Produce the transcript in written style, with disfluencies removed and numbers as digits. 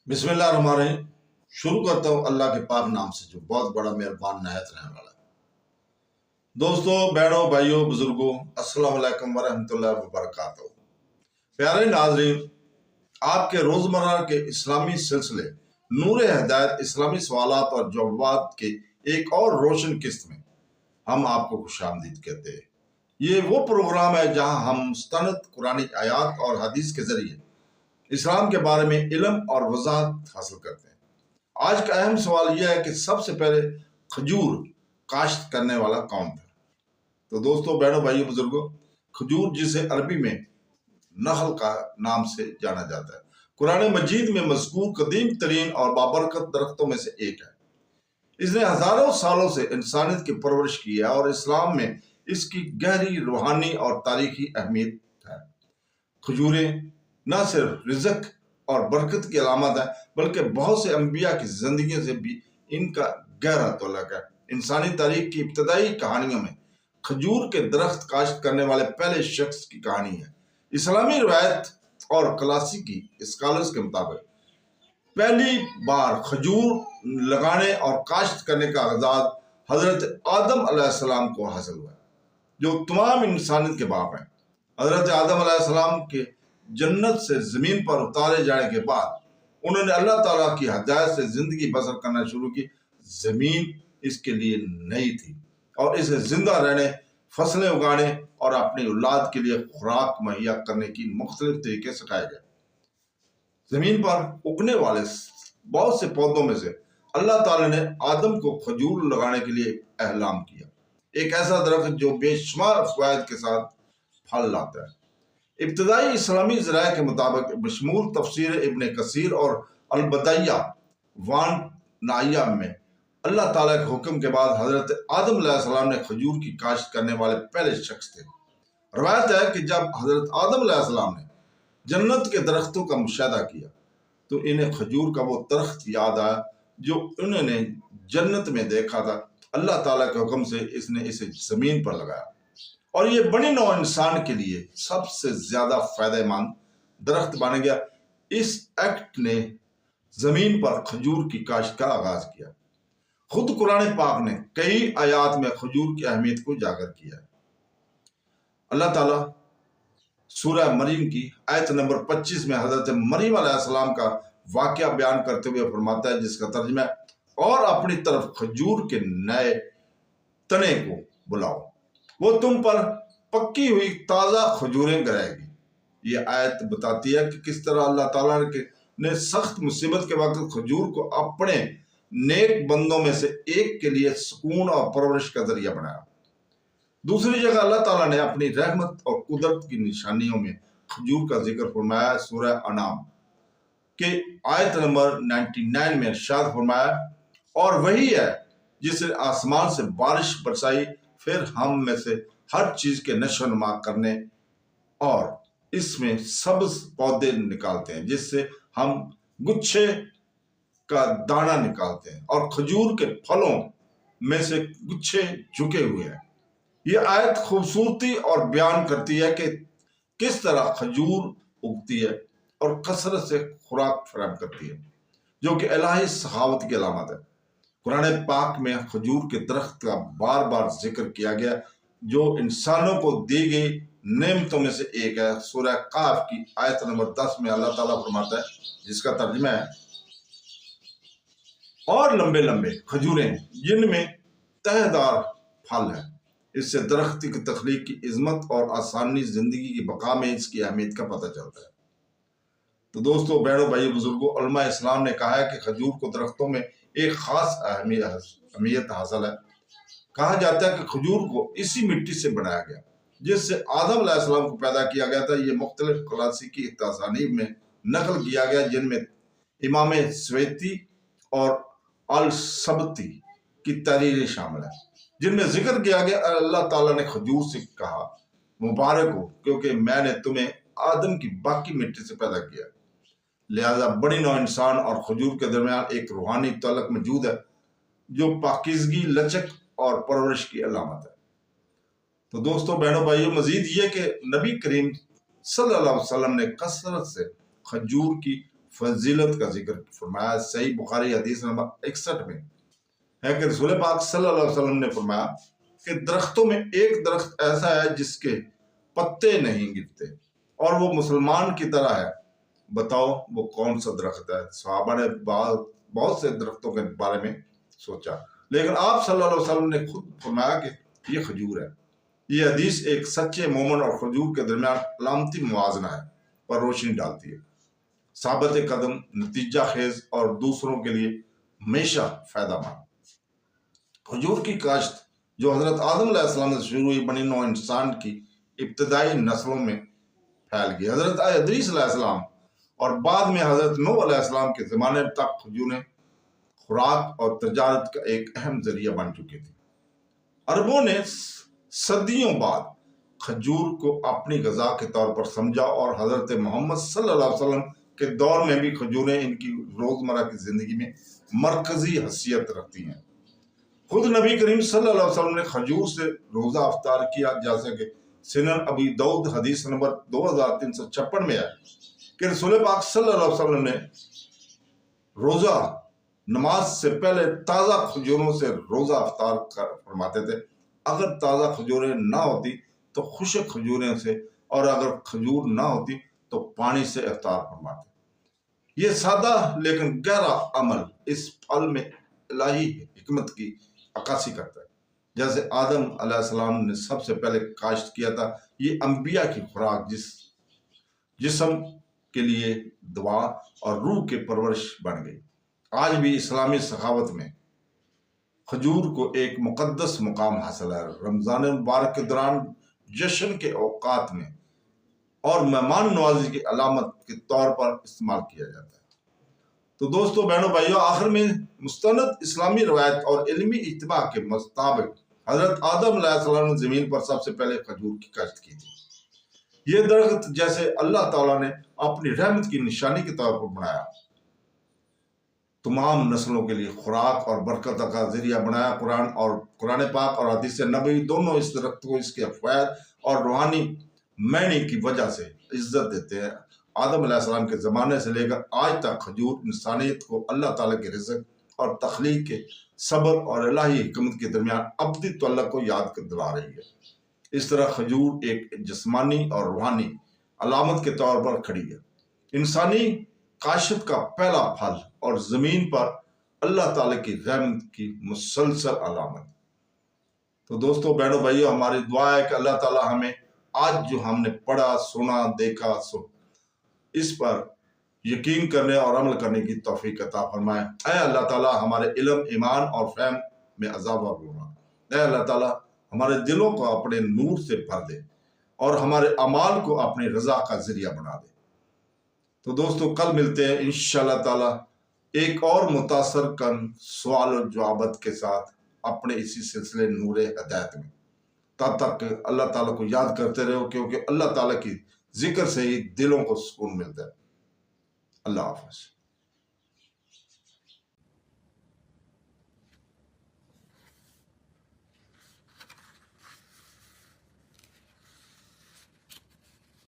बिस्मिल्लाहिर्रहमानिर्रहीम। शुरू करता हूँ अल्लाह के पाक नाम से जो बहुत बड़ा मेहरबान नायत रहने वाला है। दोस्तों, बहनों, भाइयों, बुजुर्गों, अस्सलाम वालेकुम वरहमतुल्लाहि वबरकातुहू। प्यारे नाज़रीन, आपके रोज़मर्रा के इस्लामी सिलसिले नूर हिदायत इस्लामी सवालात और जवाबात के एक और रोशन किस्त में हम आपको खुशामदीद कहते हैं। ये वो प्रोग्राम है जहां हम मुस्तनद कुरानी आयात और हदीस के जरिए इस्लाम के बारे में इल्म और वजाहत हासिल करते हैं। आज का अहम सवाल यह है कि सबसे पहले खजूर काश्त करने वाला कौन था? तो दोस्तों, बहनों, भाइयों, बुजुर्गों, खजूर जिसे अरबी में नखल का नाम से जाना जाता है, कुरान मजीद में मज़कूर कदीम तरीन और बाबरकत दरख्तों में से एक है। इसने हजारों सालों से इंसानियत की परवरिश की है और इस्लाम में इसकी गहरी रूहानी और तारीखी अहमियत है। खजूरें न सिर्फ रिज़्क और बरकत की अलामत है, बल्कि बहुत से अंबिया की जिंदगी से भी इनका गहरा तल्लुक़ है। इंसानी तारीख की इब्तदाई कहानियों में खजूर के दरख्त काश्त करने वाले पहले शख्स की कहानी है। इस्लामी रवायत और क्लासिकी स्कॉलर्स के मुताबिक पहली बार खजूर लगाने और काश्त करने का आज़ाद हजरत आदम अलैहिस्सलाम को हासिल हुआ, जो तमाम इंसानियत के बाप हैं। हजरत आदम अलैहिस्सलाम के जन्नत से ज़मीन पर उतारे जाने के बाद उन्होंने अल्लाह ताला की हिदायत से ज़िंदगी बसर करना शुरू की। ज़मीन इसके लिए नई थी और इसे जिंदा रहने, फसलें उगाने और अपनी औलाद के लिए खुराक मुहैया करने की मुख्तलिफ तरीके सिखाए गए। ज़मीन पर उगने वाले बहुत से पौधों में से अल्लाह ताला ने आदम को खजूर लगाने के लिए एहलाम किया, एक ऐसा दरख्त जो बेशुमार फ़वाइद के साथ फल लाता है। इब्तदाई इस्लामी ज़राए के मुताबिक बशमूल तफसीर इब्न कसीर और अलबदाइया वान नाइया में अल्लाह ताला के हुक्म के बाद हजरत आदम अलैहिस्सलाम ने खजूर की काश्त करने वाले पहले शख्स थे। रवायत है कि जब हजरत आदम अलैहिस्सलाम ने जन्नत के दरख्तों का मुशाहदा किया तो इन्हें खजूर का वो दरख्त याद आया जो उन्होंने जन्नत में देखा था। अल्लाह ताला के हुक्म से इसने इसे ज़मीन पर लगाया और ये बनी नौ इंसान के लिए सबसे ज्यादा फायदेमंद दरख्त बन गया। इस एक्ट ने जमीन पर खजूर की काश्त का आगाज किया। खुद कुरान पाक ने कई आयात में खजूर की अहमियत को उजागर किया है। अल्लाह ताला सूरह मरीम की आयत नंबर 25 में हजरत मरीम अलैहिस्सलाम का वाकया बयान करते हुए फरमाता है, जिसका तर्जुमा है, और अपनी तरफ खजूर के नए तने को बुलाओ, वो तुम पर पक्की हुई ताज़ा खजूरें गिराएगी। ये आयत बताती है कि किस तरह अल्लाह ताला ने सख्त मुसीबत के वक्त खजूर को अपने नेक बंदों में से एक के लिए सुकून और परवरिश का जरिया बनाया। दूसरी जगह अल्लाह ताला ने अपनी रहमत और कुदरत की निशानियों में खजूर का जिक्र फरमाया। सूरह अनाम के आयत नंबर 99 में इरशाद फरमाया, और वही है जिसने आसमान से बारिश बरसाई, फिर हम में से हर चीज के नशो नुमा करने और इसमें सब्ज पौधे निकालते हैं, जिससे हम गुच्छे का दाना निकालते हैं, और खजूर के फलों में से गुच्छे झुके हुए हैं। ये आयत खूबसूरती और बयान करती है कि किस तरह खजूर उगती है और कसरत से खुराक फराहम करती है, जो कि इलाही सखावत की अलामत है। कुरान पाक में खजूर के दरख्त का बार बार जिक्र किया गया, जो इंसानों को दी गई नेमतों में से एक है। सूरह काफ की आयत नंबर 10 में अल्लाह ताला फरमाता है, जिसका तर्जुमा है, और लंबे लंबे खजूरें जिनमें तहदार फल है, इससे दरख्त की तख्लीक की इज़्ज़त और आसानी जिंदगी की बका में इसकी अहमियत का पता चलता है। तो दोस्तों, बहनों, भाइयों, बुजुर्गों, उलमा इस्लाम ने कहा है कि खजूर को दरख्तों में एक खास अहमियत हासिल है। कहा जाता है कि खजूर को इसी मिट्टी से बनाया गया जिससे आदम अलैहिस्सलाम को पैदा किया गया था। ये मुख्तलिफ क्लासिकी तसानीफ में नकल किया गया, जिनमें इमाम स्वेती और अल सबती की तहरीरें शामिल है, जिनमें जिक्र किया गया अल्लाह ताला ने खजूर से कहा, मुबारक हो क्योंकि मैंने तुम्हें आदम की बाकी मिट्टी से पैदा किया। लिहाजा बड़ी नौ इंसान और खजूर के दरमियान एक रूहानी तल्लुक़ मौजूद है, जो पाकीज़गी, लचक और परवरिश की अलामत है। तो दोस्तों, बहनों, भाइयों, मजीद ये कि नबी करीम सल्लल्लाहु अलैहि वसल्लम ने कसरत से खजूर की फजीलत का जिक्र फरमाया। सही बुखारी हदीस नंबर 61 में है कि रसूल पाक सल्लल्लाहु अलैहि वसल्लम ने फरमाया कि दरख्तों में एक दरख्त ऐसा है जिसके पत्ते नहीं गिरते और वो मुसलमान की तरह है, बताओ वो कौन सा दरख्त है। सहाबा ने बहुत से दरख्तों के बारे में सोचा, लेकिन आप सल्लल्लाहु अलैहि वसल्लम ने खुद फरमाया कि ये खजूर है। ये हदीस एक सच्चे मोमिन और खजूर के दरमियान अलामती मुवाजना है पर रोशनी डालती है। साबित कदम, नतीजा खेज और दूसरों के लिए हमेशा फायदामंद। खजूर की काश्त जो हजरत आदम अलैहिस्सलाम से शुरू हुई, बनी नौ इंसान की इब्तदाई नस्लों में फैल गई। हजरत इदरीस अलैहिस्सलाम और बाद में हजरत नूह अलैहिस्सलाम के ज़माने तक खजूरें खुराक और तजारत का एक अहम जरिया बन चुकी थी। अरबों ने सदियों बाद खजूर को अपनी गज़ा के तौर पर समझा और हजरत मोहम्मद सल्लल्लाहु अलैहि वसल्लम के दौर में भी खजूरें इनकी रोज़मर्रा की ज़िंदगी में मरकज़ी हैसियत रखती हैं। खुद नबी करीम सल्लल्लाहु अलैहि वसल्लम ने खजूर से रोज़ा अफ्तार किया, जैसे कि सुनन अबी दाऊद हदीस नंबर 2356 में है कि रसूल पाक सल्लल्लाहु अलैहि वसल्लम ने रोज़ा नमाज से पहले ताज़ा खजूरों से रोज़ा अफ्तार फरमाते थे। अगर ताज़ा खजूरें ना होती तो खुश्क खजूरें से, और अगर खजूर ना होती तो पानी से अफ्तार फरमाते। ये सादा लेकिन गहरा अमल इस फल में इलाही हिकमत की अक्कासी करता है। जैसे आदम अलैहिस्सलाम ने सबसे पहले काश्त किया था, ये अंबिया की खुराक जिस्म के लिए दुआ और रूह के परवरिश बन गई। आज भी इस्लामी सखावत में खजूर को एक मुकद्दस मुकाम हासिल है। रमज़ान मुबारक के दौरान जश्न के औकात में और मेहमान नवाजी की अलामत के तौर पर इस्तेमाल किया जाता है। तो दोस्तों, बहनों, भाइयों, आखिर में मुस्तनद इस्लामी रवायत और इल्मी इत्तिबा के मुताबिक हजरत आदम अलैहिस्सलाम ने ज़मीन पर सबसे पहले खजूर की काश्त की थी। ये दरख्त जैसे अल्लाह ताला ने अपनी रहमत की निशानी के तौर पर बनाया, तमाम नस्लों के लिए खुराक और बरकत का जरिया बनाया। कुरान पाक और हदीस नबवी दोनों इस दरख्त को इसके फैद और रूहानी मैनी की वजह से इज्जत देते हैं। आदम अलैहिस्सलाम के ज़माने से लेकर आज तक खजूर इंसानियत को अल्लाह ताला के रिज़्क़ और तख्लीक के सब्र और इलाही हिकमत के दरमियान अब्दी तअल्लुक़ को याद दिला रही है। इस तरह खजूर एक जिस्मानी और रूहानी अलामत के तौर पर खड़ी है, इंसानी काशित का पहला फल और ज़मीन पर अल्लाह ताला की रहमत की मुसलसल अलामत। तो दोस्तों, बहनों, भाइयों, हमारी दुआ है कि अल्लाह ताला हमें आज जो हमने पढ़ा, सुना, देखा, इस पर यकीन करने और अमल करने की तौफीक अता फरमाए। ऐ अल्लाह ताला हमारे इल्म, ईमान और फहम में इजाफा फरमा। ऐ अल्लाह ताला हमारे दिलों को अपने नूर से भर दे और हमारे अमाल को अपनी रज़ा का जरिया बना दे। तो दोस्तों, कल मिलते हैं इंशाअल्लाह ताला एक और मुतासर कन सवाल और जवाबत के साथ अपने इसी सिलसिले नूरे हिदायत में। तब तक अल्लाह ताला को याद करते रहो, क्योंकि अल्लाह ताला की जिक्र से ही दिलों को सुकून मिलता है। अल्लाह हाफ़िज़।